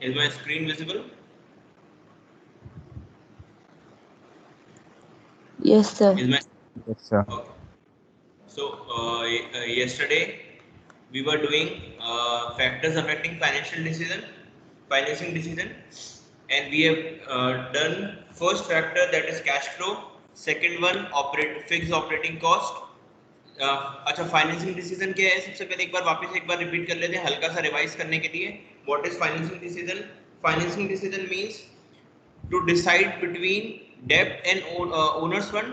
Is my screen visible? Yes, sir. Is my Yes, sir. okay. So yesterday we were doing factors affecting financing decision, and we have done first factor, that is cash flow. Second one, fixed operating cost. अच्छा, financing decision क्या है? सबसे पहले एक बार repeat कर लेते हैं हल्का सा रिवाइज करने के लिए. What is financing decision? Financing decision means to decide between debt and owners fund,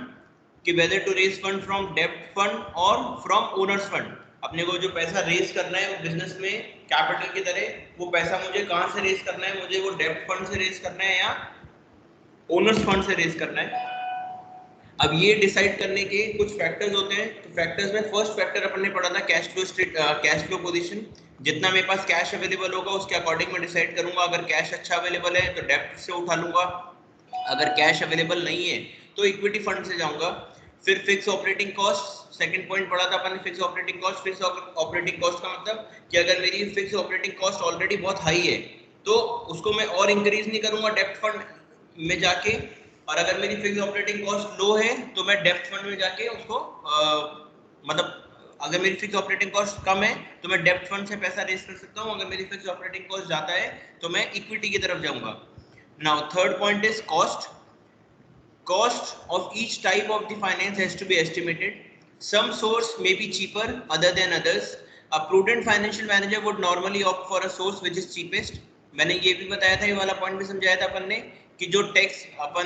कि whether to raise fund from debt fund or from owners fund. अपने को जो पैसा रेज करना है वो बिजनेस में कैपिटल की तरह, वो पैसा मुझे कहाँ से रेज करना है? मुझे वो डेब्ट फंड से रेज करना है या ओनर्स फंड से रेज करना है? अब ये डिसाइड करने के कुछ फैक्टर्स होते हैं. तो फैक्टर्स में फर्स्ट फैक्टर अपन ने पढ़ा था कैश फ्लो पोजीशन. जितना मेरे पास कैश अवेलेबल होगा उसके अकॉर्डिंग मैं डिसाइड करूंगा. अगर कैश अच्छा अवेलेबल है तो डेब्ट से उठा लूंगा, अगर कैश अवेलेबल नहीं है तो इक्विटी फंड से जाऊंगा. फिर fix operating cost, second point पढ़ा था अपन ने. Fix operating cost, fix operating cost का मतलब कि अगर मेरी फिक्स ऑपरेटिंग कॉस्ट ऑलरेडी बहुत हाई है तो उसको मैं और इंक्रीज नहीं करूंगा डेब्ट फंड में जाके. और अगर मेरी फिक्स ऑपरेटिंग कॉस्ट लो है तो मैं डेब्ट फंड में जाके उसको मतलब अगर मेरी फिक्स ऑपरेटिंग कॉस्ट कम है तो मैं डेब्ट फंड से पैसा रेज कर सकता हूँ. अगर मेरी फिक्स ऑपरेटिंग कॉस्ट ज्यादा है तो मैं इक्विटी की तरफ जाऊंगा. Now third point is cost. Cost of each type of the finance has to be estimated. Some source may be cheaper other than others. A prudent financial manager would normally opt for a source which is cheapest. मैंने ये भी बताया था, ये वाला point भी समझाया था अपन ने कि जो टैक्स अपन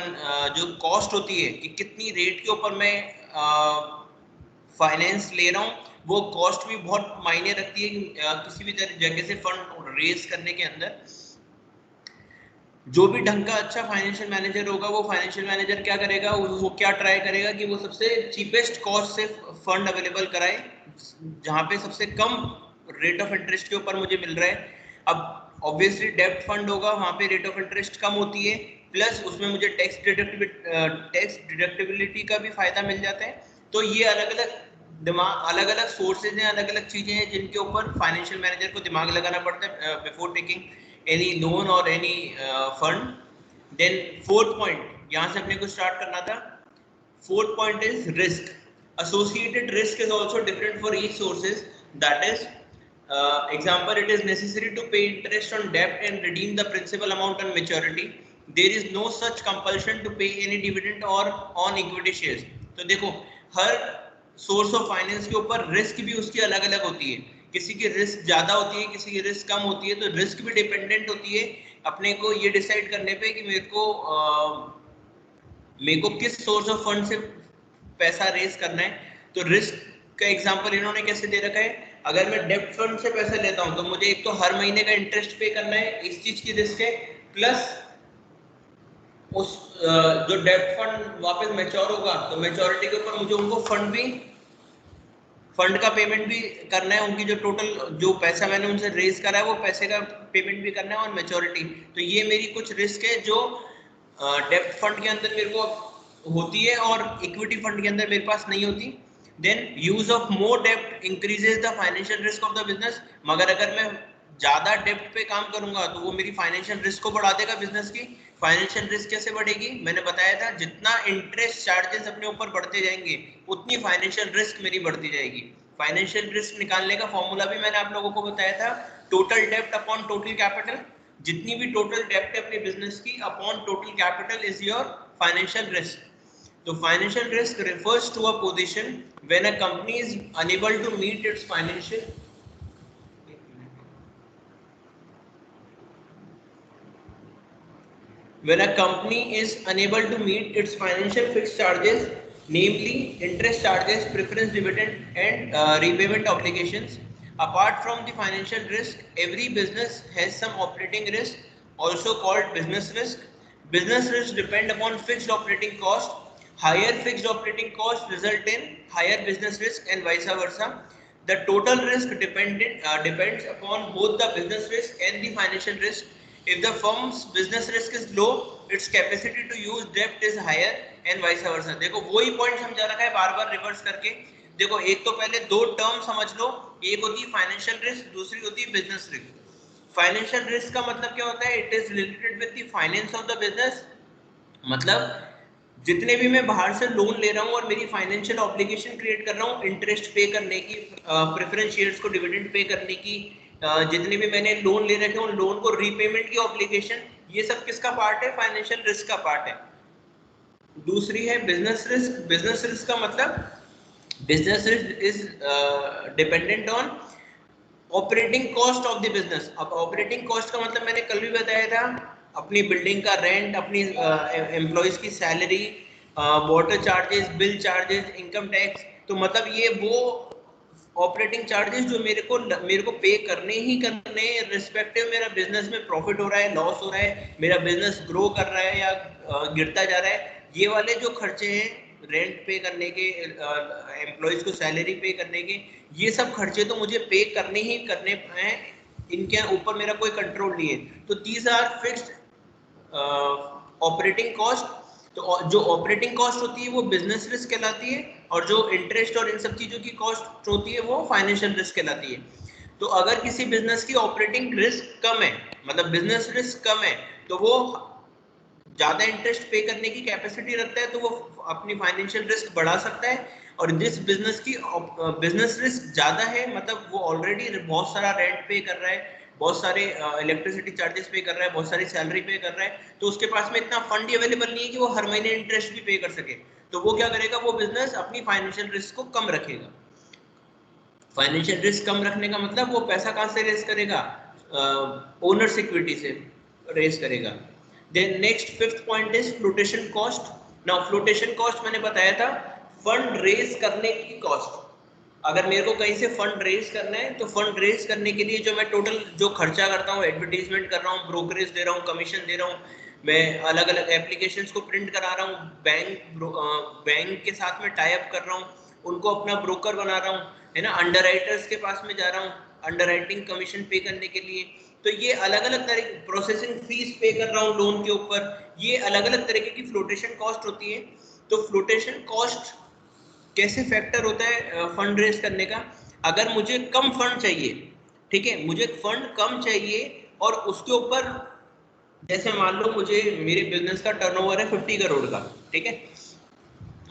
जो कॉस्ट होती है कि कितनी रेट के ऊपर मैं फाइनेंस ले रहा हूँ, वो कॉस्ट भी बहुत मायने रखती है किसी भी जगह से फंड रेज करने के अंदर. जो भी ढंग का अच्छा फाइनेंशियल मैनेजर होगा वो फाइनेंशियल मैनेजर क्या करेगा, वो क्या ट्राई करेगा कि वो सबसे चीपेस्ट कॉस्ट से फंड अवेलेबल कराए जहां पे सबसे कम रेट ऑफ इंटरेस्ट के ऊपर मुझे मिल रहा है. अब ऑब्वियसली डेब्ट फंड होगा, वहां पे रेट ऑफ इंटरेस्ट कम होती है, प्लस उसमें मुझे टैक्स डिडक्टिबिलिटी का भी फायदा मिल जाता है. तो ये अलग अलग सोर्सेज हैं, अलग अलग चीजें हैं जिनके ऊपर फाइनेंशियल मैनेजर को दिमाग लगाना पड़ता है before taking any loan or any fund. Then fourth point, यहाँ से अपने को start करना था. Fourth point is risk. Associated risk is also different for each sources. That is, example, it is necessary to pay interest on debt and redeem the principal amount on maturity. There is no such compulsion to pay any dividend or on equity shares. तो देखो, हर source of finance के ऊपर risk भी उसकी अलग अलग होती है. किसी की रिस्क ज्यादा होती है, किसी की रिस्क कम होती है. तो रिस्क भी डिपेंडेंट होती है अपने को ये डिसाइड करने पे कि मेरे को किस सोर्स ऑफ फंड से पैसा रेज करना है. तो रिस्क का एग्जांपल इन्होंने कैसे दे रखा है, अगर मैं डेब्ट फंड से पैसा लेता हूं तो मुझे एक तो हर महीने का इंटरेस्ट पे करना है, इस चीज की रिस्क है, प्लस उस जो डेब्ट फंड वापस मैच्योर होगा तो मैच्योरिटी के ऊपर मुझे उनको फंड का पेमेंट भी करना है. उनकी जो टोटल जो पैसा मैंने उनसे रेज करा है वो पैसे का पेमेंट भी करना है और मैच्योरिटी. तो ये मेरी कुछ रिस्क है जो डेब्ट फंड के अंदर मेरे को होती है और इक्विटी फंड के अंदर मेरे पास नहीं होती. देन यूज ऑफ मोर डेब्ट increases the financial risk of the business. मगर अगर मैं ज्यादा डेब्ट पे काम करूंगा तो वो मेरी फाइनेंशियल रिस्क को बढ़ा देगा बिजनेस की. फाइनेंशियल रिस्क कैसे बढ़ेगी? मैंने बताया था, जितना इंटरेस्ट चार्जेस अपने ऊपर बढ़ते जाएंगे उतनी फाइनेंशियल रिस्क मेरी बढ़ती जाएगी. फाइनेंशियल रिस्क निकालने का फॉर्मूला भी मैंने आप लोगों को बताया था, टोटल डेब्ट अपॉन टोटल कैपिटल. जितनी भी टोटल डेब्ट है अपने बिजनेस की upon total capital is your financial risk. तो financial risk refers to a position when a company is unable to meet its financial fixed charges, namely interest charges, preference dividend and repayment obligations. Apart from the financial risk, every business has some operating risk, also called business risk. Business risk depend upon fixed operating cost. Higher fixed operating cost result in higher business risk and vice versa. The total risk depends upon both the business risk and the financial risk. If the firm's business risk is low, its capacity to use debt is higher and vice versa. देखो वही point समझा रखा है बार बार reverse करके. देखो एक तो पहले दो टर्म समझ लो, एक होती है फाइनेंशियल रिस्क, दूसरी होती है बिजनेस रिस्क. फाइनेंशियल रिस्क का मतलब क्या होता है? It is related with the finance of the business. मतलब जितने भी मैं बाहर से लोन ले रहा हूँ और मेरी फाइनेंशियल ऑब्लिगेशन क्रिएट कर रहा हूँ, इंटरेस्ट पे करने की, प्रेफरेंस शेयर्स को डिविडेंड पे करने की, जितने भी मैंने लोन ले रखे हैं उन लोन को रीपेमेंट की ऑब्लिगेशन, ये सब किसका पार्ट है? फाइनेंशियल रिस्क का पार्ट है। दूसरी है बिजनेस रिस्क। बिजनेस रिस्क का मतलब business risk is dependent on operating cost of the business. अब ऑपरेटिंग कॉस्ट का मतलब मैंने कल भी बताया था, अपनी बिल्डिंग का रेंट, अपनी एम्प्लॉइज की salary, water charges, bill charges, income tax. तो मतलब ये वो ऑपरेटिंग चार्जेस जो मेरे को पे करने ही करने, रिस्पेक्टिव मेरा बिजनेस में प्रॉफिट हो रहा है, लॉस हो रहा है, मेरा बिजनेस ग्रो कर रहा है या गिरता जा रहा है, ये वाले जो खर्चे हैं, रेंट पे करने के, एम्प्लॉइज को सैलरी पे करने के, ये सब खर्चे तो मुझे पे करने ही करने हैं, इनके ऊपर मेरा कोई कंट्रोल नहीं है। तो these are fixed operating cost. तो जो ऑपरेटिंग कॉस्ट होती है वो बिजनेस रिस्क कहलाती है, और जो इंटरेस्ट और इन सब चीजों की कॉस्ट होती है वो फाइनेंशियल रिस्क कहलाती है। तो अगर किसी बिजनेस की ऑपरेटिंग रिस्क कम है, मतलब बिजनेस रिस्क कम है, तो वो ज्यादा इंटरेस्ट पे करने की कैपेसिटी रखता है, तो वो अपनी फाइनेंशियल रिस्क बढ़ा सकता है। और जिस बिजनेस की बिजनेस रिस्क ज्यादा है, मतलब वो ऑलरेडी बहुत सारा रेंट पे कर रहा है, बहुत सारे इलेक्ट्रिसिटी चार्जेस पे कर रहा है, बहुत सारी सैलरी पे कर रहा है, तो उसके पास में इतना फंड अवेलेबल नहीं है कि वो हर महीने इंटरेस्ट भी पे कर सके। तो वो क्या करेगा? वो बिजनेस अपनी फाइनेंशियल रिस्क को कम रखेगा। फाइनेंशियल रिस्क कम रखने का मतलब वो पैसा कहाँ से रेज करेगा? ओनर्स इक्विटी से रेज करेगा। Then next fifth point is flotation cost. Now flotation cost मैंने बताया था, फंड रेज करने की कॉस्ट। अगर मेरे को कहीं से फंड रेज करना है, तो फंड रेज करने के लिए जो मैं टोटल जो खर्चा करता हूँ, एडवर्टीजमेंट कर रहा हूँ, ब्रोकरेज दे रहा हूँ, कमीशन दे रहा हूँ, मैं अलग अलग एप्लीकेशंस को प्रिंट करा रहा हूँ, बैंक के साथ में टाई अप कर रहा हूँ, उनको अपना ब्रोकर बना रहा हूँ, है ना, अंडरराइटर्स के पास में जा रहा हूँ अंडरराइटिंग कमीशन पे करने के लिए। तो ये अलग अलग तरह की प्रोसेसिंग फीस पे कर रहा हूँ लोन के ऊपर, ये अलग अलग तरीके की फ्लोटेशन कॉस्ट होती है। तो फ्लोटेशन कॉस्ट कैसे फैक्टर होता है फंड रेज करने का? अगर मुझे कम फंड चाहिए, ठीक है, मुझे फंड कम चाहिए, और उसके ऊपर जैसे मान लो मुझे, मेरे बिजनेस का टर्नओवर है 50 करोड़ का, ठीक है,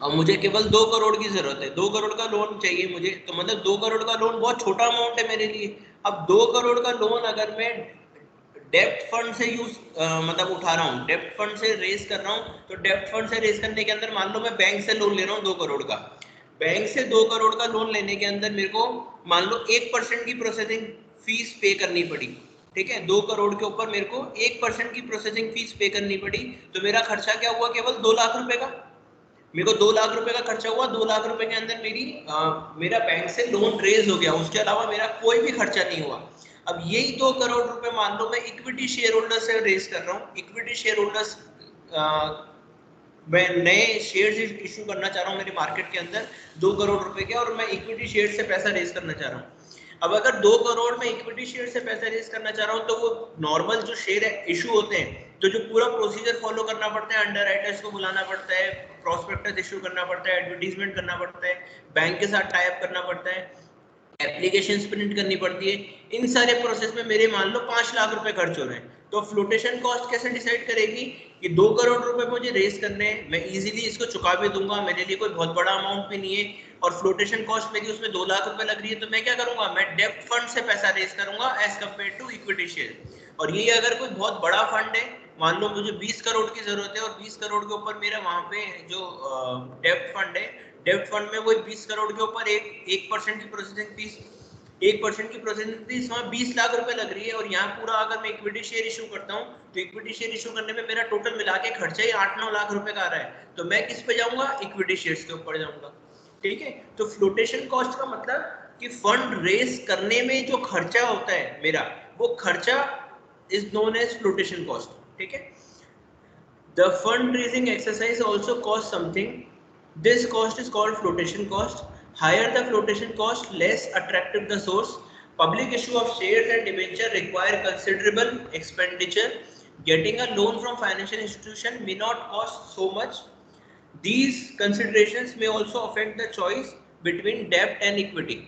और मुझे केवल 2 करोड़ की जरूरत है, 2 करोड़ का लोन चाहिए मुझे, तो मतलब 2 करोड़ का लोन बहुत छोटा अमाउंट है मेरे लिए। अब 2 करोड़ का लोन अगर मैं डेप्ट फंड से मतलब उठा रहा हूँ, डेप्ट फंड से रेज कर रहा हूँ, तो डेप्ट फंड से रेज करने के अंदर मान लो मैं बैंक से लोन ले रहा हूँ 2 करोड़ का, बैंक से 2 करोड़ का लोन लेने के अंदर मेरे को मान लो 1% की प्रोसेसिंग फीस पे करनी पड़ी, ठीक है, 2 करोड़ के ऊपर मेरे को 1% की प्रोसेसिंग फीस पे करनी पड़ी, तो मेरा खर्चा क्या हुआ? केवल 2 लाख रुपए का। मेरे को 2 लाख रुपए का खर्चा हुआ, 2 लाख रुपए के अंदर मेरा बैंक से लोन रेज हो गया, उसके अलावा मेरा कोई भी खर्चा नहीं हुआ। अब यही 2 करोड़ रुपए मान लो मैं इक्विटी शेयर होल्डर से रेज कर रहा हूँ, इक्विटी शेयर होल्डर्स, मैं नए शेयर्स इशू करना चाह रहा हूँ मेरे मार्केट के अंदर 2 करोड़ रुपए के, और मैं इक्विटी शेयर से पैसा रेज करना चाह रहा हूँ। अब अगर 2 करोड़ में इक्विटी शेयर से पैसा रेज करना चाह रहा हूँ, तो वो नॉर्मल जो शेयर इशू होते हैं, तो जो पूरा प्रोसीजर फॉलो करना पड़ता है, अंडरराइटर्स को बुलाना पड़ता है, प्रोस्पेक्टस इशू करना पड़ता है, एडवर्टीजमेंट करना पड़ता है, बैंक के साथ टाई अप करना पड़ता है, एप्लीकेशन प्रिंट करनी पड़ती है, इन सारे प्रोसेस में मेरे मान लो 5 लाख रुपए खर्च हो रहे हैं। तो फ्लोटेशन कॉस्ट कैसे डिसाइड करेगी कि 2 करोड़ रुपए मुझे रेज करने हैं, मैं इजीली इसको चुका भी दूंगा, मेरे लिए कोई बहुत बड़ा अमाउंट भी नहीं है, और फ्लोटेशन कॉस्ट मेरी उसमें 2 लाख रुपए लग रही है, तो मैं क्या करूंगा? मैं डेब्ट फंड से पैसा रेज करूंगा as compare to equity share. और ये अगर कोई बहुत बड़ा फंड है, मान लो मुझे 20 करोड़ की जरूरत है, और 20 करोड़ के ऊपर मेरा वहां पे जो डेब्ट फंड है, डेब्ट फंड में वो 20 करोड़ के ऊपर एक परसेंट की प्रोसेसिंग फीस, 1% की प्रोसेसिंग फीस वहाँ 20 लाख रुपए लग रही है, और यहाँ पूरा अगर मैं इक्विटी शेयर इशू करता हूँ, तो इक्विटी शेयर इशू करने में मेरा टोटल मिला के खर्चा ही 8-9 लाख रुपए का आ रहा है, तो मैं किस पे जाऊंगा? इक्विटी शेयर्स के ऊपर जाऊंगा, ठीक है। तो फ्लोटेशन कॉस्ट का मतलब कि फंड रेज करने में जो खर्चा होता है मेरा, वो खर्चा is known as flotation cost, ठीक है। The fundraising exercise also costs something. This cost is called flotation cost. Higher the flotation cost, less attractive the source. Public issue of shares and debenture require considerable expenditure. Getting a loan from financial institution may not cost so much. These considerations may also affect the choice between debt and equity.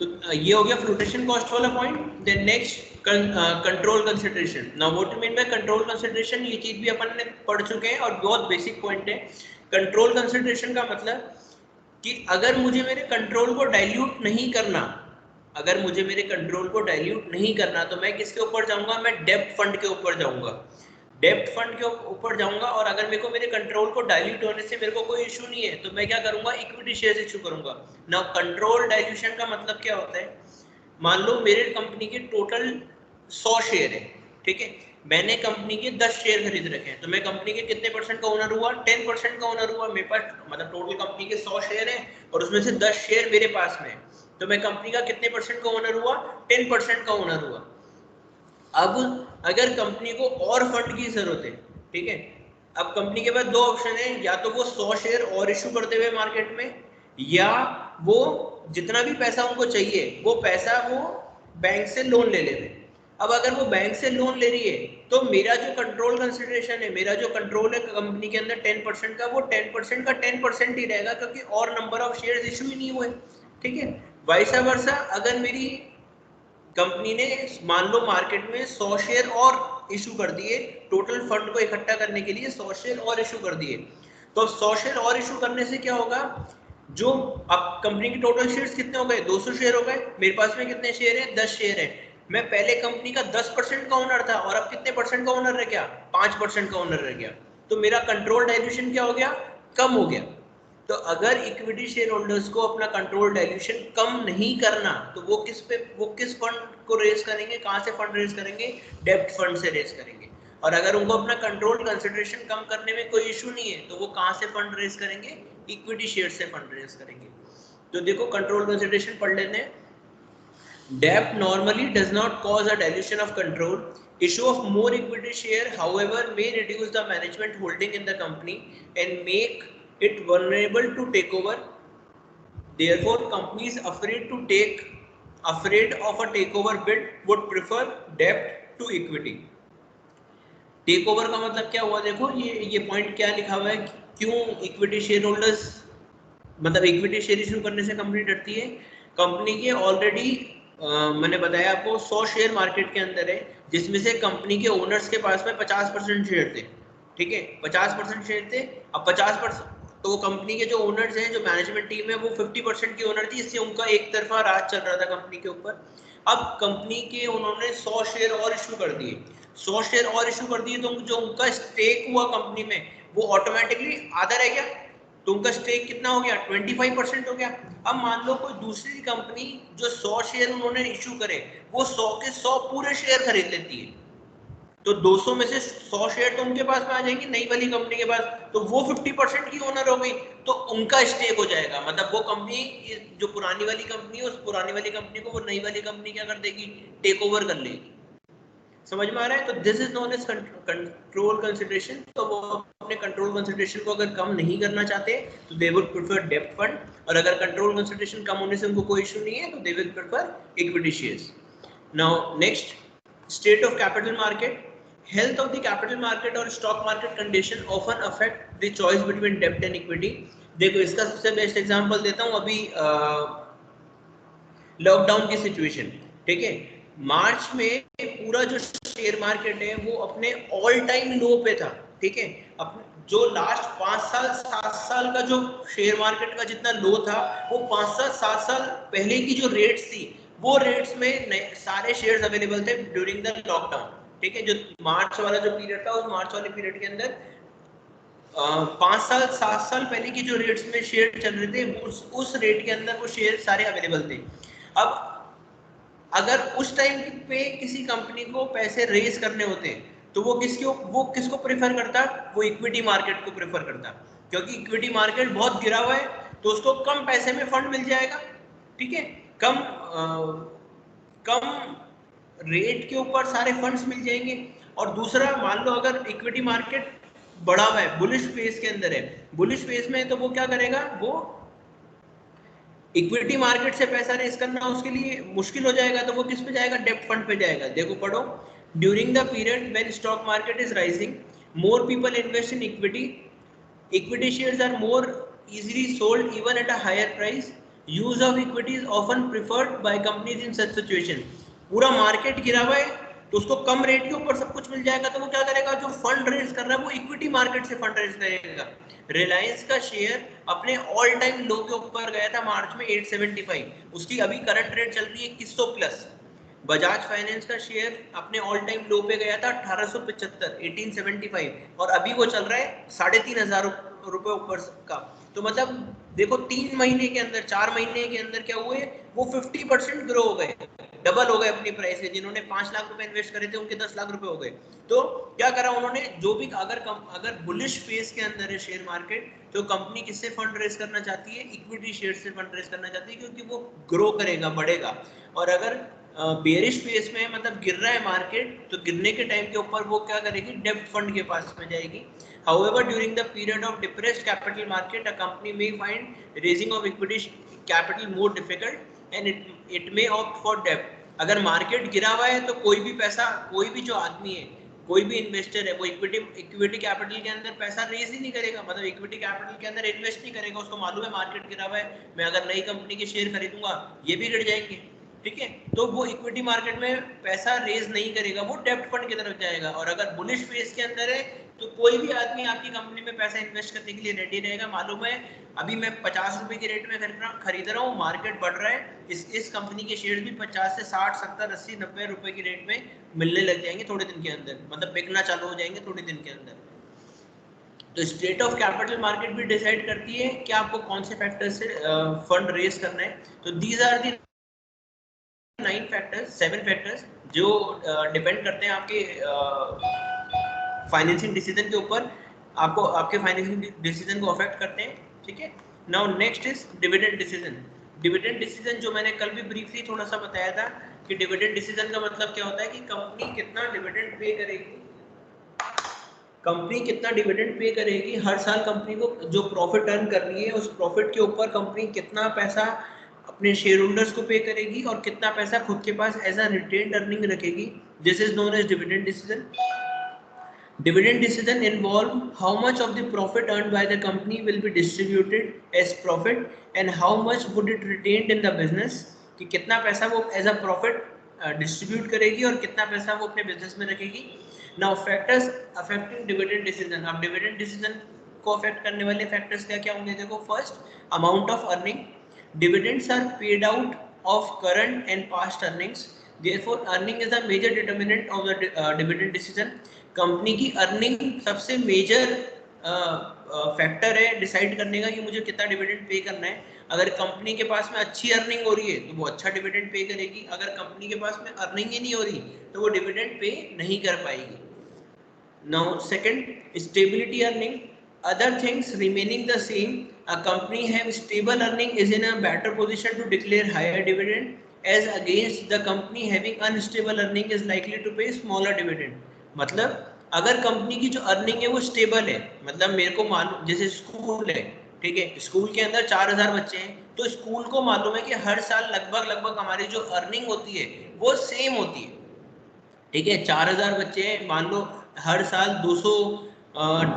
तो ये हो गया flotation cost वाला point. Then next control consideration. Now what you mean by control consideration, ये चीज भी अपन ने पढ़ चुके हैं और बहुत बेसिक पॉइंट है। कंट्रोल कंसिडरेशन का मतलब कि अगर मुझे मेरे कंट्रोल को डाइल्यूट नहीं करना, अगर मुझे मेरे कंट्रोल को डाइल्यूट नहीं करना तो मैं किसके ऊपर जाऊंगा, मैं डेब्ट फंड के ऊपर जाऊंगा, डेब्ट फंड के ऊपर जाऊंगा। और अगर मेरे को मेरे कंट्रोल को डाइल्यूट होने से मेरे को कोई इशू नहीं है तो मैं क्या करूंगा, इक्विटी शेयर इशू करूंगा। नाउ कंट्रोल डाइल्यूशन का मतलब क्या होता है, मान लो मेरे कंपनी के टोटल 100 शेयर है, ठीक है, मैंने कंपनी के 10 शेयर खरीद रखे हैं, तो मैं कंपनी के कितने परसेंट का ओनर हुआ, 10% का ओनर हुआ। मेरे पास मतलब टोटल कंपनी के 100 शेयर है और उसमें से 10 शेयर मेरे पास में है, तो मैं कंपनी का कितने परसेंट का ओनर हुआ, 10% का ओनर हुआ। अब अगर कंपनी को और फंड की जरूरत है, ठीक है, अब कंपनी के पास दो ऑप्शन है, या तो वो 100 शेयर और इशू करते हुए मार्केट में, या वो जितना भी पैसा उनको चाहिए वो पैसा वो बैंक से लोन ले लेते। अब अगर वो बैंक से लोन ले रही है तो मेरा जो कंट्रोल कंसिडरेशन है, मेरा जो कंट्रोल है कंपनी के अंदर 10% का, वो 10% का 10% ही रहेगा, क्योंकि और नंबर ऑफ शेयर इशू ही नहीं हुए, ठीक है। वाइसा वर्सा, अगर मेरी कंपनी ने मान लो मार्केट में 100 शेयर और इशू कर दिए, टोटल फंड को इकट्ठा करने के लिए 100 शेयर और इशू कर दिए, तो 100 शेयर और इशू करने से क्या होगा, जो अब कंपनी के टोटल शेयर्स कितने हो गए, 200 शेयर हो गए, मेरे पास में कितने शेयर है, 10 शेयर है। मैं पहले कंपनी का 10% का ओनर था और अब कितने परसेंट का ओनर रह गया, 5% का ओनर रह गया, तो मेरा कंट्रोल डाइल्यूशन क्या हो गया, कम हो गया। तो अगर इक्विटी शेयर होल्डर्स को अपना कंट्रोल डाइल्यूशन कम नहीं करना तो वो किस फंड को रेज करेंगे, कहां से फंड रेज करेंगे, डेब्ट फंड से रेज करेंगे। और अगर उनको अपना कंट्रोल कंसिडरेशन कम करने में कोई इशू नहीं है तो वो कहां से फंड रेज करेंगे, इक्विटी शेयर से फंड रेज करेंगे। तो देखो कंट्रोल कंसिडरेशन पढ़ लेते हैं। Debt normally does not cause a dilution of control. Issue of more equity share, however, may reduce the management holding in the company and make it vulnerable to takeover. Therefore, companies afraid of a takeover bid would prefer debt to equity. Take over का मतलब क्या हुआ, देखो ये point क्या लिखा हुआ है, क्यों इक्विटी शेयर होल्डर्स, मतलब इक्विटी शेयर इशू करने से कंपनी डरती है। कंपनी के ऑलरेडी मैंने बताया आपको 100 शेयर मार्केट के अंदर है, जिसमें से कंपनी के ओनर्स के पास में 50% शेयर थे, ठीक है, 50% शेयर थे। अब 50%, तो कंपनी के जो ओनर्स हैं, जो मैनेजमेंट टीम है, वो 50% की ओनर थी, इससे उनका एक तरफा राज चल रहा था कंपनी के ऊपर। अब कंपनी के उन्होंने 100 शेयर और इशू कर दिए, 100 शेयर और इशू कर दिए, तो जो उनका स्टेक हुआ कंपनी में वो ऑटोमेटिकली आधा रह गया, तो उनका स्टेक कितना हो गया, 25% हो गया। अब मान लो कोई दूसरी कंपनी जो 100 शेयर उन्होंने इशू करे, वो 100 के 100 पूरे शेयर खरीद लेती है, तो 200 में से 100 शेयर तो उनके पास में आ जाएंगे नई वाली कंपनी के पास, तो वो 50% की ओनर हो गई, तो उनका स्टेक हो जाएगा। मतलब वो कंपनी, जो पुरानी वाली कंपनी है, उस पुरानी वाली कंपनी को वो नई वाली कंपनी क्या कर देगी, टेक ओवर कर लेगी। समझ में आ रहा है? तो this is known as control consideration. तो वो अपने कंट्रोल कंसिडरेशन को अगर कम नहीं करना चाहते तो दे वुड प्रेफर डेब्ट फंड, और अगर कंट्रोल कंसिडरेशन कम होने से उनको कोई इशू नहीं है तो they will prefer equity shares. Now next, state of capital market. Health of the capital market or stock market condition often affect the choice between debt and equity. देखो इसका सबसे बेस्ट एग्जांपल देता हूँ, अभी lockdown की situation, ठीक है, मार्च में पूरा जो शेयर मार्केट है वो अपने ऑल टाइम लो पे था, ठीक है। अब जो लास्ट 5 साल 7 साल का जो शेयर मार्केट का जितना लो था, वो 5-7 साल पहले की जो रेट्स थी, वो रेट्स में सारे शेयर्स अवेलेबल थे ड्यूरिंग द लॉकडाउन, ठीक है। जो मार्च वाला जो पीरियड था, उस मार्च वाले पीरियड के अंदर 5-7 साल पहले की जो रेट्स में शेयर चल रहे थे, उस रेट के अंदर वो शेयर सारे अवेलेबल थे। अब अगर उस टाइम पे किसी कंपनी को पैसे रेज करने होते तो वो किसको प्रेफर करता, वो इक्विटी मार्केट को प्रेफर करता, क्योंकि इक्विटी मार्केट बहुत गिरा हुआ है तो उसको कम पैसे में फंड मिल जाएगा, ठीक है, कम रेट के ऊपर सारे फंड्स मिल जाएंगे। और दूसरा, मान लो अगर इक्विटी मार्केट बढ़ा हुआ है, बुलिश फेज के अंदर है, बुलिश फेज में तो वो क्या करेगा, वो इक्विटी मार्केट से पैसा रेज करना उसके लिए मुश्किल हो जाएगा, तो वो किस पे जाएगा, डेब्ट फंड पे जाएगा। देखो पढ़ो, during the period when stock market is rising, more people invest in equity shares are more easily sold even at a higher price, use of equity is often preferred by companies in such situation. पूरा market गिरा हुआ है तो उसको कम rate के ऊपर सब कुछ मिल जाएगा तो वो क्या करेगा, जो फंड रेज कर रहा है वो इक्विटी मार्केट से फंड रेज करेगा। रिलायंस का शेयर अपने ऑल टाइम लो के ऊपर गया था मार्च में 875, उसकी अभी करंट रेट चल रही है 2100 प्लस। बजाज फाइनेंस का शेयर अपने ऑल टाइम लो पे गया था 1875 1875 और अभी वो चल रहा है 3500 रुपए ऊपर का। तो मतलब देखो 3 महीने के अंदर 4 महीने के अंदर क्या हुए, वो 50% ग्रो हो गए, डबल हो गए अपनी प्राइस से। जिन्होंने 5 लाख रुपए इन्वेस्ट करे थे उनके 10 लाख रुपए हो गए। तो क्या करा उन्होंने, जो भी अगर बुलिश फेज के अंदर है शेयर मार्केट तो कंपनी किससे फंड रेज करना चाहती है, इक्विटी शेयर से फंड रेज करना चाहती है, क्योंकि वो ग्रो करेगा, बढ़ेगा। और अगर बेरिश फेज में मतलब गिर रहा है मार्केट तो गिरने के टाइम के ऊपर वो क्या करेगी, डेब्ट फंड के पास में जाएगी। However, during the period of depressed capital market, a company may find raising of equity capital more difficult and it may opt for debt. अगर मार्केट गिरा हुआ है तो कोई भी पैसा, कोई भी जो आदमी है, कोई भी इन्वेस्टर है, वो इक्विटी कैपिटल के अंदर पैसा रेज ही नहीं करेगा, मतलब इक्विटी कैपिटल के अंदर इन्वेस्ट नहीं करेगा। उसको मालूम है मार्केट गिरा हुआ है, मैं अगर नई कंपनी के शेयर खरीदूंगा ये भी गिर जाएंगे, ठीक है। तो वो इक्विटी मार्केट में पैसा रेज नहीं करेगा, वो डेब्ट फंड की तरफ जाएगा। और अगर बुलिश फेज के अंदर है तो कोई भी आदमी आपकी कंपनी में पैसा इन्वेस्ट करने के लिए रेडी रहेगा। मालूम है अभी मैं 50 रुपए के रेट में खरीद रहा हूँ, मार्केट बढ़ रहा है, इस कंपनी के शेयर भी 50 से 60 70 80 90 रुपए के रेट में मिलने लग जाएंगे थोड़े दिन के अंदर, मतलब बिकना चालू हो जाएंगे थोड़े दिन के अंदर। तो स्टेट ऑफ कैपिटल मार्केट भी डिसाइड करती है कि आपको कौन से फैक्टर से फंड रेज करना है। तो दीज आर दी 7 फैक्टर्स जो डिपेंड करते हैं आपके फाइनेंसिंग डिसीजन के ऊपर, आपको आपके फाइनेंसिंग डिसीजन को अफेक्ट करते हैं, ठीक है। Now next is dividend decision. Dividend decision जो मैंने कल भी ब्रीफली थोड़ा सा बताया था कि डिविडेंड डिसीजन का मतलब क्या होता है कि कंपनी कितना डिविडेंड पे करेगी, कंपनी कितना डिविडेंड पे करेगी हर साल। कंपनी को जो प्रॉफिट अर्न कर रही है उस प्रॉफिट के ऊपर कंपनी कितना पैसा अपने शेयर होल्डर्स को पे करेगी और कितना पैसा खुद के पास एज अ रिटेन्ड अर्निंग रखेगी। This is known as dividend decision. Dividend decision involve how much of the profit earned by the company will be distributed as profit and how much would it retained in the business, कि कितना पैसा वो as a profit distribute करेगी और कितना पैसा वो अपने बिजनेस में रखेगी। Now factors affecting dividend decision. अब डिविडेंड डिसीजन को अफेक्ट करने वाले फैक्टर्स क्या क्या होंगे, देखो first amount of earning. Dividends are paid out of current and past earnings, therefore earning is a major determinant of the dividend decision। Company की earning सबसे मेजर फैक्टर है डिसाइड करने का कि मुझे कितना डिविडेंड पे करना है। अगर कंपनी के पास में अच्छी अर्निंग हो रही है तो वो अच्छा डिविडेंड पे करेगी, अगर कंपनी के पास में अर्निंग ही नहीं हो रही तो वो डिविडेंड पे नहीं कर पाएगी। Now second, stability earning. other things remaining the same, a company have stable earning is in a better position to declare higher dividend as against the company having unstable earning is likely to pay smaller dividend। मतलब अगर company की जो earning है वो stable है, मतलब मेरे को मालूम जैसे स्कूल है, ठीक है, स्कूल के अंदर 4000 बच्चे हैं तो स्कूल को मालूम है कि हर साल लगभग हमारी जो अर्निंग होती है वो सेम होती है, ठीक है। 4000 बच्चे हैं, मान लो हर साल 200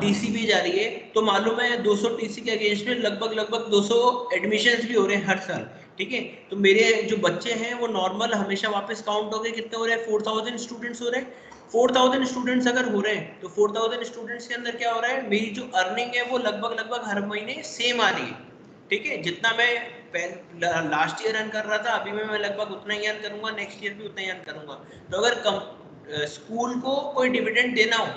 टीसी भी जा रही है तो मालूम है 200 टीसी के अगेंस्ट में लगभग 200 एडमिशन्स भी हो रहे हैं हर साल, ठीक है। तो मेरे जो बच्चे हैं वो नॉर्मल हमेशा वापस काउंट हो गए, कितने हो रहे हैं, 4000 स्टूडेंट्स हो रहे हैं। 4000 स्टूडेंट्स अगर हो रहे हैं तो 4000 स्टूडेंट्स के अंदर क्या हो रहा है, मेरी जो अर्निंग है वो लगभग हर महीने सेम आ रही है, ठीक है। जितना मैं लास्ट ईयर अर्न कर रहा था अभी मैं लगभग उतना ही अर्न करूंगा, नेक्स्ट ईयर भी उतना ही अर्न करूंगा। तो अगर स्कूल को कोई डिविडेंड देना हो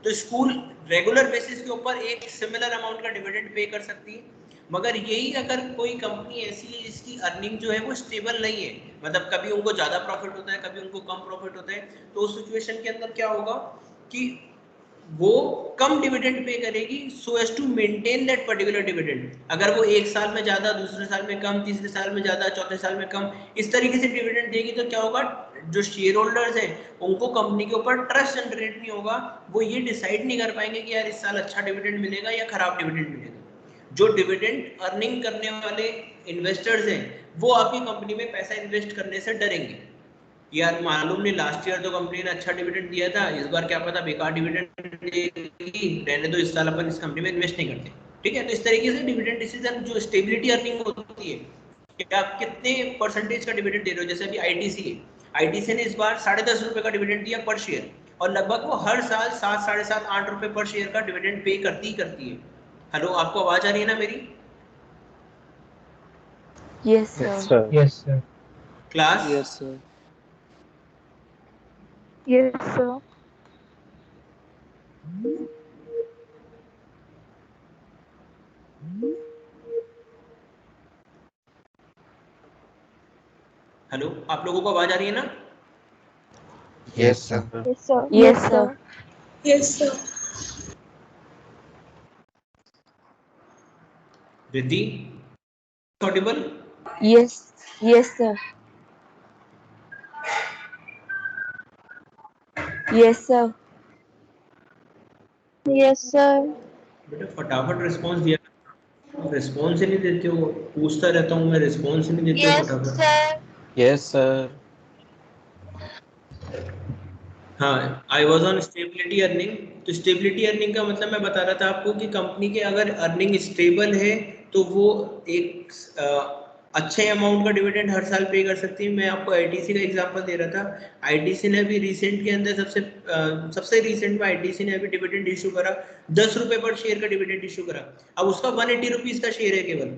तो स्कूल रेगुलर बेसिस के ऊपर एक सिमिलर अमाउंट का डिविडेंड पे कर सकती है। मगर यही अगर कोई कंपनी ऐसी है जिसकी अर्निंग जो है वो स्टेबल नहीं है, मतलब कभी उनको ज्यादा प्रॉफिट होता है कभी उनको कम प्रॉफिट होता है, तो उस सिचुएशन के अंदर क्या होगा कि वो कम डिविडेंड पे करेगी so as to maintain that particular dividend. अगर वो एक साल में ज्यादा, दूसरे साल में कम, तीसरे साल में ज्यादा, चौथे साल में कम, इस तरीके से डिविडेंड देगी तो क्या होगा, जो शेयर होल्डर्स है उनको कंपनी के ऊपर ट्रस्ट जनरेट नहीं होगा, वो ये डिसाइड नहीं कर पाएंगे कि यार इस साल अच्छा डिविडेंड मिलेगा या खराब डिविडेंड मिलेगा। जो डिविडेंड अर्निंग करने वाले इन्वेस्टर्स हैं वो आपकी कंपनी में पैसा इन्वेस्ट करने से डरेंगे, यार मालूम नहीं लास्ट ईयर तो कंपनी ने अच्छा डिविडेंड दिया था, इस बार क्या पता बेकार डिविडेंड देगी, रहने दो इस साल अपन इस कंपनी में इन्वेस्ट नहीं करते, ठीक है। तो इस तरीके से डिविडेंड डिसीजन जो स्टेबिलिटी अर्निंग होती है कि आप कितने परसेंटेज का डिविडेंड दे रहे हो। जैसे अभी आईटीसी है, आईटीसी ने इस बार 10.5 रुपए का डिविडेंड दिया पर शेयर, और लगभग वो हर साल 7, 7.5, 8 रुपए पर शेयर का डिविडेंड पे करती है। हेलो, आपको आवाज आ रही है ना मेरी? Yes, Yes, sir. sir. Yes, sir. Class? Yes, sir. Yes, sir. Hello, आप लोगों को आवाज आ रही है ना? Yes, sir. Yes, sir. Yes, sir. Yes, sir. Riddhi, Audible? Yes. Yes, sir. Yes, sir. Yes, sir. बेटा फटाफट रिस्पॉन्स दिया, रिस्पॉन्स ही नहीं देते हो। पूछता रहता हूँ मैं, रिस्पॉन्स ही नहीं देते हो Yes, फटाफट। sir. Yes, sir. हाँ, I was on stability earning. तो स्टेबिलिटी अर्निंग का मतलब मैं बता रहा था आपको कि कंपनी के अगर अर्निंग स्टेबल है तो वो एक अच्छे अमाउंट का डिविडेंड हर साल पे कर सकती है। मैं आपको आईटीसी का एग्जांपल दे रहा था। आईटीसी ने अभी रिसेंट के अंदर सबसे रिसेंट में आईटीसी ने अभी डिविडेंड इशू करा, 10 रुपए पर शेयर का डिविडेंड इशू करा। अब उसका 180 रुपीज का शेयर है, केवल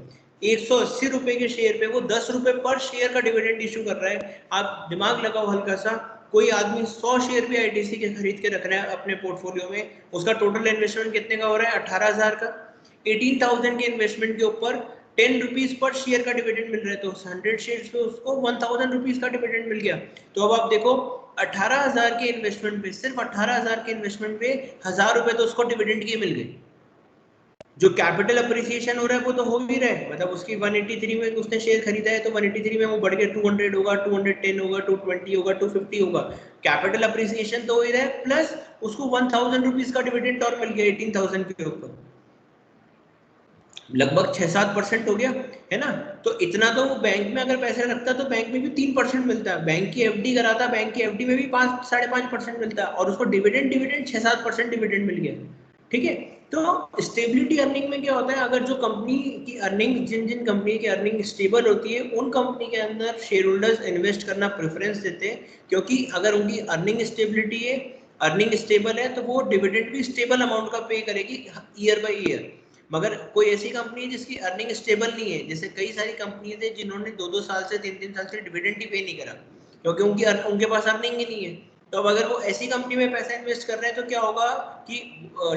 180 रुपए के शेयर पे वो 10 रुपए पर शेयर का डिविडेंड इशू कर रहा है। आप दिमाग लगाओ हल्का सा, कोई आदमी 100 शेयर भी आईटीसी के खरीद के रख रहा है अपने पोर्टफोलियो में, उसका टोटल इन्वेस्टमेंट कितने का हो रहा है? 18,000 का। 18,000 के इन्वेस्टमेंट के ऊपर 10 रुपीज पर शेयर का डिविडेंड मिल रहा है, तो 100 शेयर्स पे उसको 1000 रुपीज का डिविडेंड मिल गया। तो अब आप देखो, 18,000 के इन्वेस्टमेंट पे, सिर्फ 18,000 के इन्वेस्टमेंट पे 1000 रुपए तो उसको डिविडेंड के मिल गए। जो कैपिटल अप्रिसिएशन हो रहा है वो तो हो भी रहा है, मतलब उसकी 183 में उसने शेयर खरीदा है तो 183 में वो बढ़ के 200 होगा, 210 होगा, 220 होगा, 250 होगा। कैपिटल अप्रिसिएशन तो हो ही रहा है, प्लस उसको 1000 रुपीज का डिविडेंड और मिल गया 18,000 के ऊपर, लगभग 6-7% हो गया, है ना। तो इतना तो वो बैंक में अगर पैसे रखता तो बैंक में भी 3% मिलता है, बैंक की एफडी कराता, बैंक की एफडी में भी 5-5.5% मिलता है, और उसको डिविडेंड 6-7% डिविडेंड मिल गया। ठीक है, तो स्टेबिलिटी अर्निंग में क्या होता है, अगर जो कंपनी की अर्निंग, जिन जिन कंपनी की अर्निंग स्टेबल होती है उन कंपनी के अंदर शेयर होल्डर्स इन्वेस्ट करना प्रेफरेंस देते हैं, क्योंकि अगर उनकी अर्निंग स्टेबिलिटी है, अर्निंग स्टेबल है, तो वो डिविडेंड भी स्टेबल अमाउंट का पे करेगी ईयर बाय ईयर। मगर कोई ऐसी कंपनी है जिसकी अर्निंग स्टेबल नहीं है, जैसे कई सारी कंपनीज है जिन्होंने 2-2 साल से 3-3 साल से डिविडेंड ही पे नहीं करा, क्योंकि उनके पास अर्निंग ही नहीं है। तो अब अगर वो ऐसी कंपनी में पैसा इन्वेस्ट कर रहे हैं तो क्या होगा कि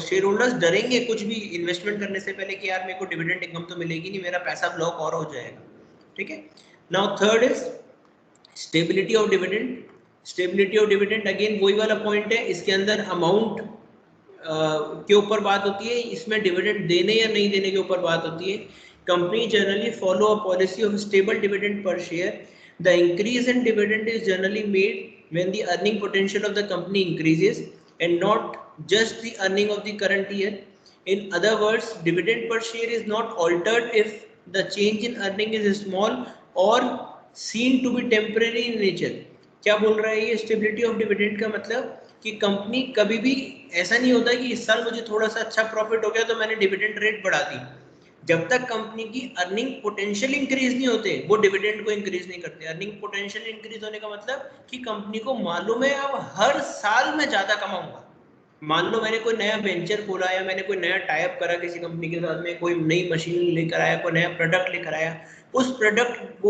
शेयर होल्डर्स डरेंगे कुछ भी इन्वेस्टमेंट करने से पहले कि यार मेरे को डिविडेंड इनकम तो मिलेगी नहीं, मेरा पैसा ब्लॉक और हो जाएगा। ठीक है, now third is stability of dividend. Stability of dividend again वही वाला पॉइंट है, इसके अंदर अमाउंट के ऊपर बात होती है, इसमें डिविडेंड देने या नहीं देने के ऊपर बात होती है। Company generally follow a policy of stable dividend per share. The increase in dividend is generally made when the earning potential of the company increases and not just the earning of the current year. In other words, dividend per share is not altered if the change in earning is small or seen to be temporary in nature. क्या बोल रहा है ये stability of dividend का मतलब कि company कभी भी ऐसा नहीं होता कि इस साल मुझे थोड़ा सा अच्छा प्रॉफिट हो गया तो मैंने डिविडेंड रेट बढ़ा दी। जब तक कंपनी की अर्निंग पोटेंशियल इंक्रीज नहीं होते वो डिविडेंड को इंक्रीज नहीं करते। अर्निंग पोटेंशियल इंक्रीज होने का मतलब कि कंपनी को मालूम है अब हर साल मैं ज्यादा कमाऊंगा। मान लो मैंने कोई नया वेंचर खोला या मैंने कोई नया टाई अप करा किसी कंपनी के साथ में, कोई नई मशीन लेकर आया, कोई नया प्रोडक्ट लेकर आया, वो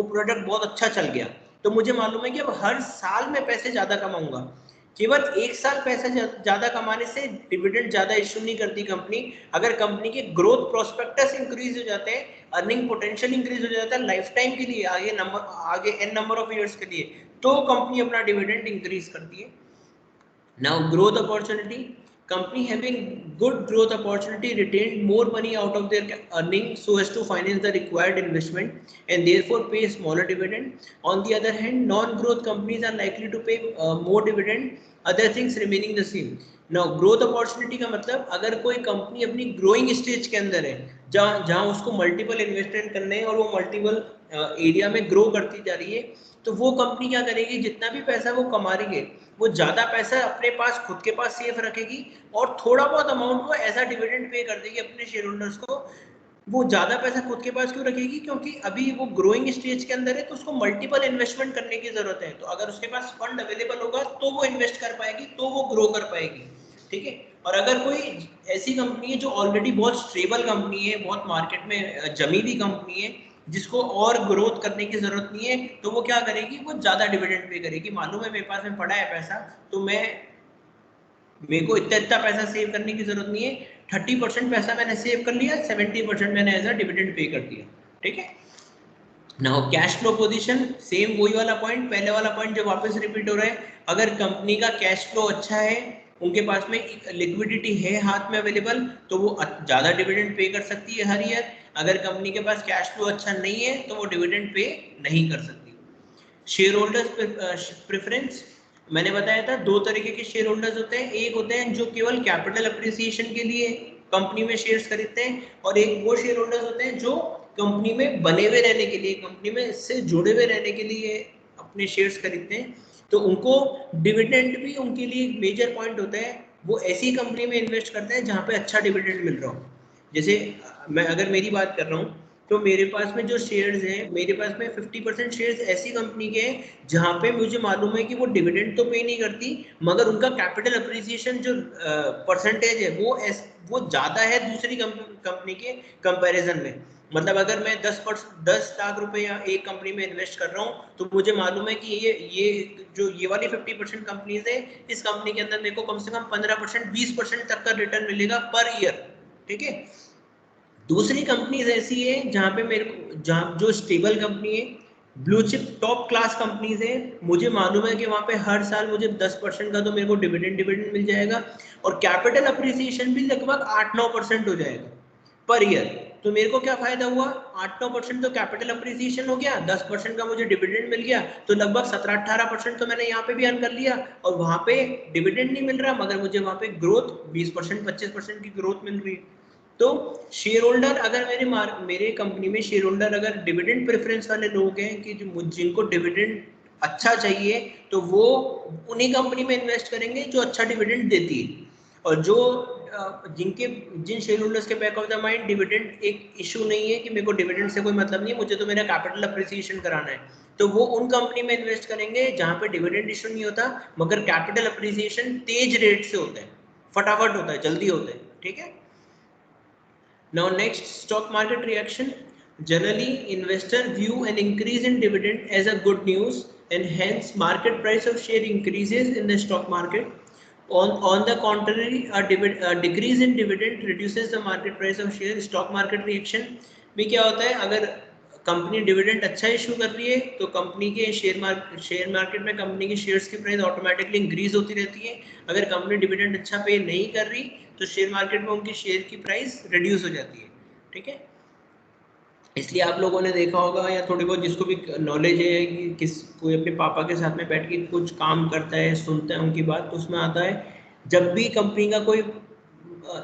प्रोडक्ट बहुत अच्छा चल गया, तो मुझे मालूम है कि अब हर साल मैं पैसे ज्यादा कमाऊंगा। केवल एक साल पैसा ज्यादा कमाने से डिविडेंड ज्यादा इश्यू नहीं करती कंपनी। अगर कंपनी के ग्रोथ प्रोस्पेक्टस इंक्रीज हो जाते हैं, अर्निंग पोटेंशियल इंक्रीज हो जाता है लाइफ टाइम के लिए, आगे एन नंबर ऑफ इयर्स के लिए, तो कंपनी अपना डिविडेंड इंक्रीज करती है। Now growth opportunity, company having good growth opportunity retained more money out of their earnings so as to finance the required investment and therefore pay smaller dividend. On the other hand, non-growth companies are likely to pay more dividend, other things remaining the same. Now growth opportunity का मतलब अगर कोई company अपनी growing stage के अंदर है, जहाँ उसको मल्टीपल इन्वेस्टमेंट करने हैं और वो मल्टीपल एरिया में ग्रो करती जा रही है, तो वो कंपनी क्या करेगी, जितना भी पैसा वो कमा रही है वो ज्यादा पैसा अपने पास खुद के पास सेफ रखेगी और थोड़ा बहुत अमाउंट वो ऐसा डिविडेंड पे कर देगी अपने शेयर होल्डर्स को वो ज्यादा पैसा खुद के पास क्यों रखेगी? क्योंकि अभी वो ग्रोइंग स्टेज के अंदर है, तो उसको मल्टीपल इन्वेस्टमेंट करने की जरूरत है। तो अगर उसके पास फंड अवेलेबल होगा तो वो इन्वेस्ट कर पाएगी, तो वो ग्रो कर पाएगी, ठीक है। और अगर कोई ऐसी कंपनी है जो ऑलरेडी बहुत स्टेबल कंपनी है, बहुत मार्केट में जमी हुई कंपनी है, जिसको और ग्रोथ करने की जरूरत नहीं है, तो वो क्या करेगी? वो ज्यादा डिविडेंड पे करेगी। मालूम है मेरे पास में पड़ा है पैसा, तो मेरे को इतना पैसा सेव करने की जरूरत नहीं है, 30% पैसा मैंने सेव कर लिया, 70% मैंने एज अ डिविडेंड पे कर दिया, ठीक है। Now cash flow position, same वही वाला पॉइंट, पहले वाला पॉइंट जो वापस रिपीट हो रहा है। अगर कंपनी का कैश फ्लो अच्छा है, उनके पास में लिक्विडिटी है हाथ में अवेलेबल, तो वो ज्यादा डिविडेंड पे कर सकती है हर ईयर। अगर कंपनी के पास कैश फ्लो अच्छा नहीं है, तो वो डिविडेंड पे नहीं कर सकती। शेयर होल्डर्स प्रेफरेंस, मैंने बताया था दो तरीके के शेयर होल्डर्स होते हैं। एक होते हैं जो केवल कैपिटल अप्रिसिएशन के लिए कंपनी में शेयर्स खरीदते हैं, और एक वो शेयर होल्डर्स होते हैं जो कंपनी में बने हुए रहने के लिए, कंपनी में से जुड़े हुए रहने के लिए अपने शेयर्स खरीदते हैं। तो उनको डिविडेंड भी उनके लिए मेजर पॉइंट होता है। वो ऐसी कंपनी में इन्वेस्ट करते हैं जहाँ पे अच्छा डिविडेंड मिल रहा हो। जैसे मैं अगर मेरी बात कर रहा हूँ, तो मेरे पास में जो शेयर्स हैं, मेरे पास में 50% शेयर्स ऐसी कंपनी के हैं जहाँ पे मुझे मालूम है कि वो डिविडेंड तो पे नहीं करती, मगर उनका कैपिटल अप्रिसिएशन जो परसेंटेज है वो ज़्यादा है दूसरी कंपनी के कंपैरिजन में। मतलब अगर मैं 10 लाख रुपए या एक कंपनी में इन्वेस्ट कर रहा हूँ, तो मुझे मालूम है कि ये वाली 50% कंपनीज है, इस कंपनी के अंदर मेरे को कम से कम 15% 20% तक का रिटर्न मिलेगा पर ईयर, ठीक है। दूसरी कंपनीज ऐसी है जहां पे मेरे को, जहां जो स्टेबल कंपनी है, blue chip top class companies है, मुझे मालूम है कि वहां पे हर साल मुझे 10% का तो मेरे को डिविडेंड मिल जाएगा, और कैपिटल अप्रिसिएशन भी लगभग 8-9% हो जाएगा पर ईयर। तो मेरे को क्या फायदा हुआ? 8-9% तो कैपिटल अप्रिसिएशन हो गया, 10% का मुझे डिविडेंड मिल गया, तो लगभग 17-18% तो मैंने यहाँ पे भी अर्न कर लिया। और वहां पे डिविडेंड नहीं मिल रहा, मगर मुझे वहां पे ग्रोथ 20% 25% की ग्रोथ मिल रही है। तो शेयर होल्डर, अगर मेरे कंपनी में शेयर होल्डर अगर डिविडेंड प्रेफरेंस वाले लोग हैं कि जिनको डिविडेंड अच्छा चाहिए, तो वो उन्हीं कंपनी में इन्वेस्ट करेंगे जो अच्छा डिविडेंड देती है। और जो जिन शेयर होल्डर्स के back of the mind dividend एक इशू नहीं है, कि मेरे को डिविडेंड से कोई मतलब नहीं है, मुझे तो मेरा कैपिटल अप्रिसिएशन कराना है, तो वो उन कंपनी में इन्वेस्ट करेंगे जहां पे डिविडेंड इशू नहीं होता, मगर कैपिटल अप्रिसिएशन तेज रेट से होता है, फटाफट होता है, जल्दी होता है, ठीक है। Now next, stock market reaction. Generally, investor view an increase in dividend as a good news, and hence market price of share increases in the stock market. On the contrary, a decrease in dividend reduces the market price of share. Stock market reaction में क्या होता है? अगर company dividend अच्छा issue कर रही है, तो कंपनी के शेयर मार्केट में कंपनी की शेयर्स की प्राइस ऑटोमेटिकली इंक्रीज होती रहती है। अगर कंपनी डिविडेंड अच्छा पे नहीं कर रही, तो शेयर मार्केट में उनकी शेयर की प्राइस रिड्यूस हो जाती है, ठीक है। इसलिए आप लोगों ने देखा होगा, या थोड़ी बहुत जिसको भी नॉलेज है कि कोई अपने पापा के साथ में बैठ के कुछ काम करता है, सुनता है उनकी बात, तो उसमें आता है जब भी कंपनी का कोई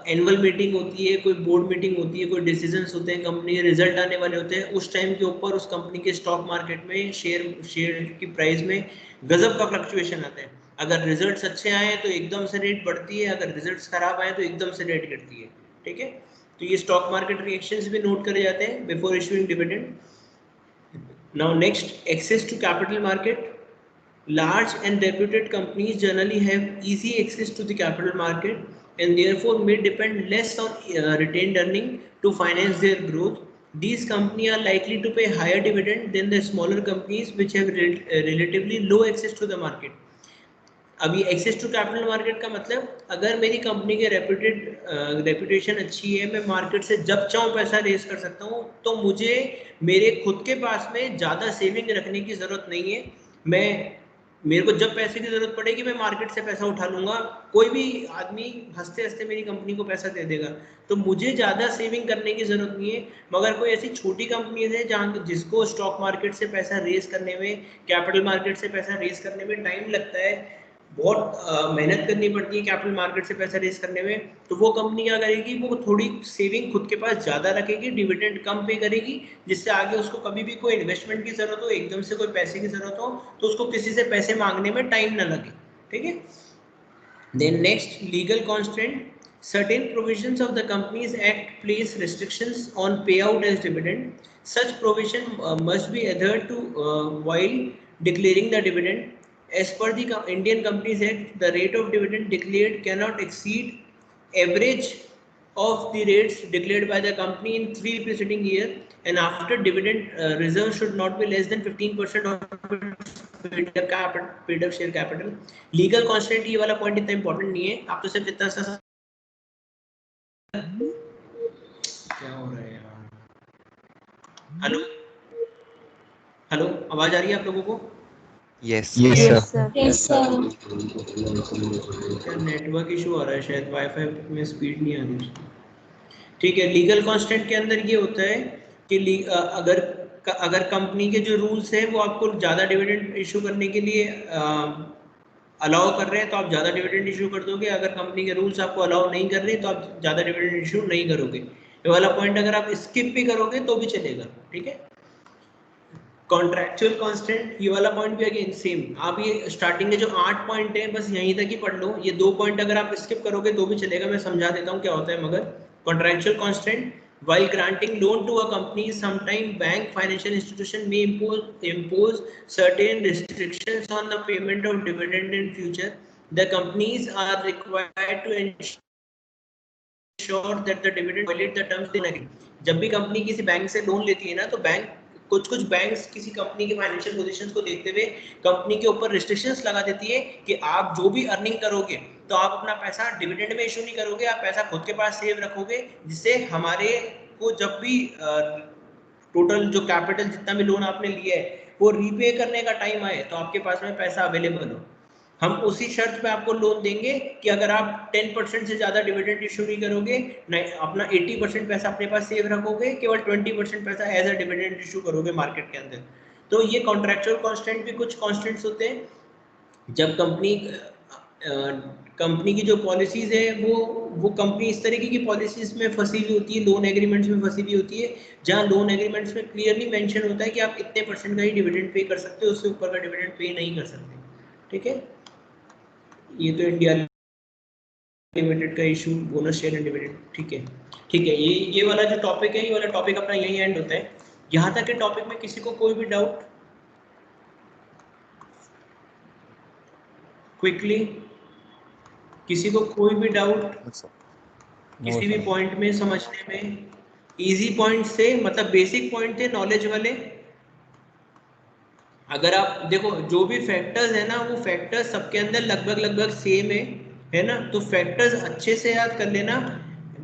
एनुअल मीटिंग होती है, कोई बोर्ड मीटिंग होती है, कोई डिसीजंस होते हैं, कंपनी के रिजल्ट आने वाले होते हैं, उस टाइम के ऊपर उस कंपनी के स्टॉक मार्केट में शेयर की प्राइस में गजब का फ्लक्चुएशन आता है। अगर रिजल्ट्स अच्छे आए तो एकदम से रेट बढ़ती है, अगर रिजल्ट्स खराब आए तो एकदम से रेट गिरती है, ठीक है। तो ये स्टॉक मार्केट रिएक्शंस भी नोट करे जाते हैं before issuing dividend. Now next, access to capital market. Large and reputed companies generally have easy access to the capital market and therefore may depend less on retained earning to finance their growth. These companies are likely to pay higher dividend than the smaller companies which have relatively low access to the market. अभी access to capital market का मतलब, अगर मेरी company के reputation अच्छी है, मैं market से जब चाहूँ पैसा रेज कर सकता हूँ, तो मुझे मेरे खुद के पास में ज़्यादा सेविंग रखने की ज़रूरत नहीं है। मेरे को जब पैसे की ज़रूरत पड़ेगी, मैं मार्केट से पैसा उठा लूँगा, कोई भी आदमी हंसते हंसते मेरी कंपनी को पैसा दे देगा, तो मुझे ज़्यादा सेविंग करने की ज़रूरत नहीं है। मगर कोई ऐसी छोटी कंपनीज है जहाँ जिसको स्टॉक मार्केट से पैसा रेज करने में, कैपिटल मार्केट से पैसा रेज करने में टाइम लगता है, बहुत मेहनत करनी पड़ती है कैपिटल मार्केट से पैसा रेज करने में, तो वो कंपनी क्या करेगी? वो थोड़ी सेविंग खुद के पास ज़्यादा रखेगी, डिविडेंड कम पे करेगी, जिससे आगे उसको कभी भी कोई इन्वेस्टमेंट की ज़रूरत हो, एकदम से कोई पैसे की ज़रूरत हो, तो उसको किसी से पैसे मांगने में टाइम ना लगे, ठीक है। Then next, legal constant. Certain provisions of the Companies Act place restrictions on payout as dividend. Such provision must be adhered to while declaring the dividend. As per the Indian Companies Act, the rate of dividend declared cannot exceed average of the rates declared by the company in 3 preceding year, and after dividend reserve should not be less than 15% of its paid up share capital. Legal constant ये वाला point इतना important नहीं है, आप तो सिर्फ इतना सा क्या हो रहा है यार। हेलो हेलो, आवाज आ रही है आप लोगों को? Yes, Yes, sir. sir. Yes, sir. क्या नेटवर्क इशू आ रहा है, शायद वाईफाई में स्पीड नहीं आ रही उसकी। ठीक है, लीगल कांस्टेंट के अंदर ये होता है कि अगर कंपनी के जो रूल्स है वो आपको ज़्यादा डिविडेंड इशू करने के लिए अलाउ कर रहे हैं तो आप ज़्यादा डिविडेंड इशू कर दोगे, अगर कंपनी के रूल्स आपको अलाउ नहीं कर रहे तो आप ज़्यादा डिविडेंड इशू नहीं करोगे। ये वाला पॉइंट अगर आप स्किप भी करोगे तो भी चलेगा, ठीक है। कॉन्ट्रैक्चुअल कांस्टेंट, ये वाला पॉइंट भी अगेन सेम, आप ये स्टार्टिंग के जो 8 पॉइंट है बस यहीं तक ही पढ़ लो, ये 2 पॉइंट अगर आप स्किप करोगे तो भी चलेगा, मैं समझा देता हूँ क्या होता है। मगर contractual constant, while granting loan to a company, sometime bank financial institution may impose certain restrictions on the payment of dividend in future. The companies are required to ensure that the dividend violate the terms they agree. जब भी company किसी bank से loan लेती है ना, तो bank कुछ banks किसी कंपनी के फाइनेंशियल पोजीशंस को देखते हुए कंपनी के ऊपर रिस्ट्रिक्शंस लगा देती है कि आप जो भी अर्निंग करोगे तो आप अपना पैसा डिविडेंड में इशू नहीं करोगे, आप पैसा खुद के पास सेव रखोगे, जिससे हमारे को जब भी टोटल जो कैपिटल जितना भी लोन आपने लिया है वो रीपे करने का टाइम आए तो आपके पास में पैसा अवेलेबल हो। हम उसी शर्त पे आपको लोन देंगे कि अगर आप 10% से ज्यादा डिविडेंड इशू नहीं करोगे, नहीं अपना 80% पैसा अपने पास सेव रखोगे, केवल 20% पैसा एज अ डिविडेंड इशू करोगे मार्केट के अंदर। तो ये कॉन्ट्रैक्चुअल कांस्टेंट भी कुछ कांस्टेंट्स होते हैं। जब कंपनी की जो पॉलिसीज है वो कंपनी इस तरीके की पॉलिसीज में फंसी हुई होती है, लोन एग्रीमेंट्स में फंसी हुई होती है, जहां लोन एग्रीमेंट्स में क्लियरली मेंशन होता है कि आप इतने % का ही डिविडेंड पे कर सकते हो, उससे ऊपर का डिविडेंड पे नहीं कर सकते, ठीक है। ये तो इंडिया लिमिटेड का issue, bonus share and dividend, ठीक है। ठीक है, ये वाला जो टॉपिक है, ये वाला टॉपिक अपना यही एंड होता है। यहाँ तक के टॉपिक में किसी को कोई भी डाउट क्विकली, किसी को कोई भी डाउट किसी भी पॉइंट में समझने में? इजी पॉइंट से मतलब बेसिक पॉइंट थे नॉलेज वाले। अगर आप देखो जो भी फैक्टर्स है ना, वो फैक्टर्स सबके अंदर लगभग सेम है ना, तो फैक्टर्स अच्छे से याद कर लेना।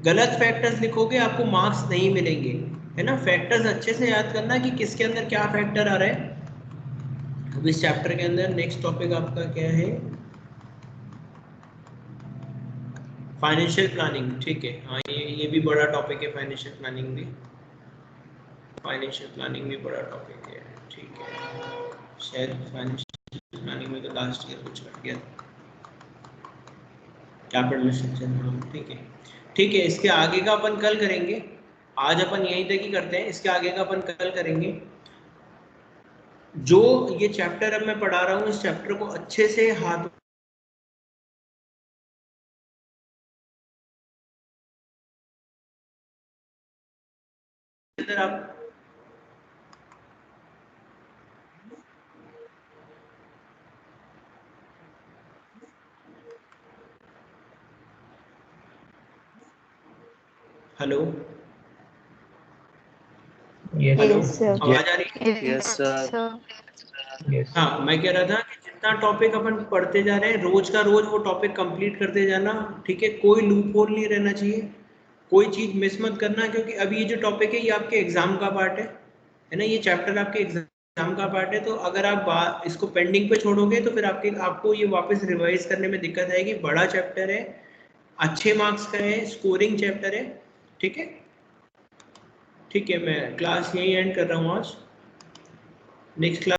गलत फैक्टर्स लिखोगे आपको मार्क्स नहीं मिलेंगे, है ना। फैक्टर्स अच्छे से याद करना कि किसके अंदर क्या फैक्टर आ रहा है। अब इस चैप्टर के अंदर नेक्स्ट टॉपिक आपका क्या है? फाइनेंशियल प्लानिंग, ठीक है। हाँ, ये भी बड़ा टॉपिक है, फाइनेंशियल प्लानिंग भी बड़ा टॉपिक है, ठीक है। शायद फाइनेंशियल प्लानिंग में तो लास्ट ईयर कुछ कट गया, कैपिटल स्ट्रक्चर, हाँ ठीक है। ठीक है, इसके आगे का अपन कल करेंगे, आज अपन यहीं तक ही करते हैं, इसके आगे का अपन कल करेंगे। जो ये चैप्टर अब मैं पढ़ा रहा हूँ, इस चैप्टर को अच्छे से हाथ अंदर आप हेलो हेलो, Yes, sir. आवाज आ रही है? Yes, sir. हाँ, मैं कह रहा था कि जितना टॉपिक अपन पढ़ते जा रहे हैं, रोज का रोज वो टॉपिक कंप्लीट करते जाना, ठीक है। कोई लूप होल नहीं रहना चाहिए, कोई चीज मिस मत करना, क्योंकि अभी ये जो टॉपिक है ये आपके एग्जाम का पार्ट है ना, ये चैप्टर आपके एग्जाम का पार्ट है। तो अगर आप इसको पेंडिंग पे छोड़ोगे तो फिर आपको ये वापस रिवाइज करने में दिक्कत आएगी। बड़ा चैप्टर है, अच्छे मार्क्स का है, स्कोरिंग चैप्टर है, ठीक है। ठीक है, मैं क्लास यही एंड कर रहा हूँ आज। Next class